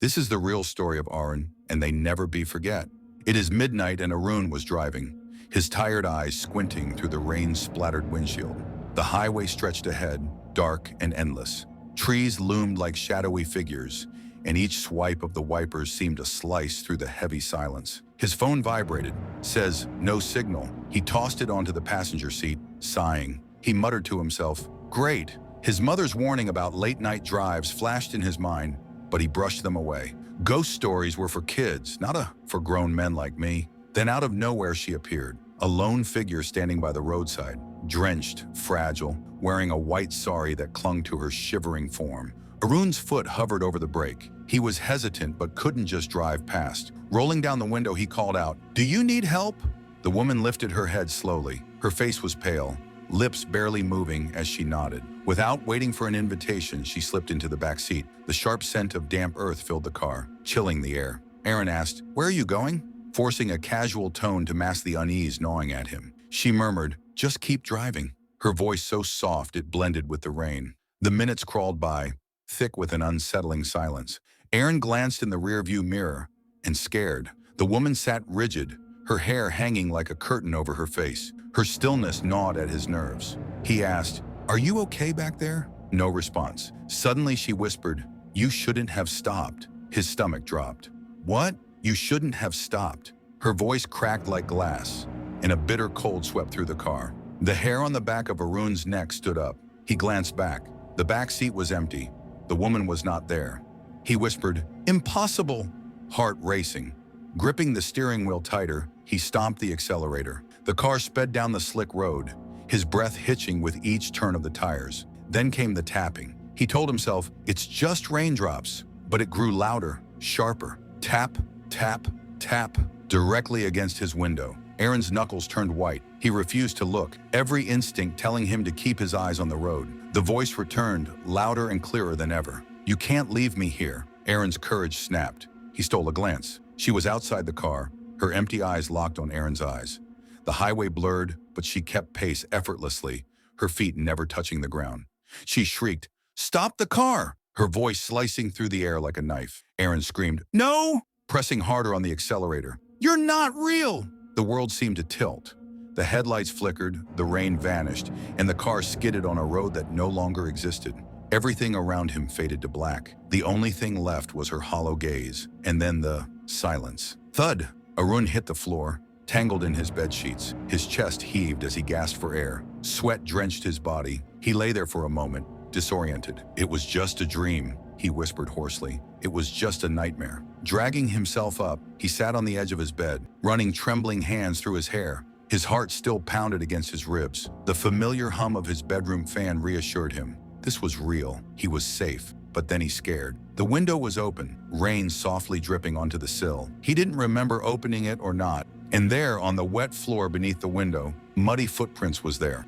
This is the real story of Arun, and they never be forget. It is midnight and Arun was driving, his tired eyes squinting through the rain-splattered windshield. The highway stretched ahead, dark and endless. Trees loomed like shadowy figures, and each swipe of the wipers seemed to slice through the heavy silence. His phone vibrated. Says, "No signal." He tossed it onto the passenger seat, sighing. He muttered to himself, "Great." His mother's warning about late-night drives flashed in his mind, but he brushed them away. Ghost stories were for kids, not for grown men like me. Then out of nowhere she appeared, a lone figure standing by the roadside, drenched, fragile, wearing a white sari that clung to her shivering form. Arun's foot hovered over the brake. He was hesitant but couldn't just drive past. Rolling down the window, he called out, "Do you need help?" The woman lifted her head slowly. Her face was pale, lips barely moving as she nodded. Without waiting for an invitation, she slipped into the back seat. The sharp scent of damp earth filled the car, chilling the air. Aaron asked, "Where are you going?" Forcing a casual tone to mask the unease gnawing at him. She murmured, "Just keep driving." Her voice so soft it blended with the rain. The minutes crawled by, thick with an unsettling silence. Aaron glanced in the rearview mirror, and scared. The woman sat rigid, her hair hanging like a curtain over her face. Her stillness gnawed at his nerves. He asked, "Are you okay back there?" No response. Suddenly she whispered, "You shouldn't have stopped." His stomach dropped. "What? You shouldn't have stopped." Her voice cracked like glass, and a bitter cold swept through the car. The hair on the back of Arun's neck stood up. He glanced back. The back seat was empty. The woman was not there. He whispered, "Impossible!" Heart racing. Gripping the steering wheel tighter, he stomped the accelerator. The car sped down the slick road, his breath hitching with each turn of the tires. Then came the tapping. He told himself, "It's just raindrops," but it grew louder, sharper. Tap, tap, tap, directly against his window. Aaron's knuckles turned white. He refused to look, every instinct telling him to keep his eyes on the road. The voice returned, louder and clearer than ever. "You can't leave me here." Aaron's courage snapped. He stole a glance. She was outside the car, her empty eyes locked on Aaron's eyes. The highway blurred, but she kept pace effortlessly, her feet never touching the ground. She shrieked, "Stop the car!" her voice slicing through the air like a knife. Aaron screamed, "No!" pressing harder on the accelerator. "You're not real!" The world seemed to tilt. The headlights flickered, the rain vanished, and the car skidded on a road that no longer existed. Everything around him faded to black. The only thing left was her hollow gaze, and then the silence. Thud! Arun hit the floor, tangled in his bedsheets. His chest heaved as he gasped for air. Sweat drenched his body. He lay there for a moment, disoriented. "It was just a dream," he whispered hoarsely. "It was just a nightmare." Dragging himself up, he sat on the edge of his bed, running trembling hands through his hair. His heart still pounded against his ribs. The familiar hum of his bedroom fan reassured him. This was real. He was safe. But then he scared. The window was open, rain softly dripping onto the sill. He didn't remember opening it or not. And there, on the wet floor beneath the window, muddy footprints was there.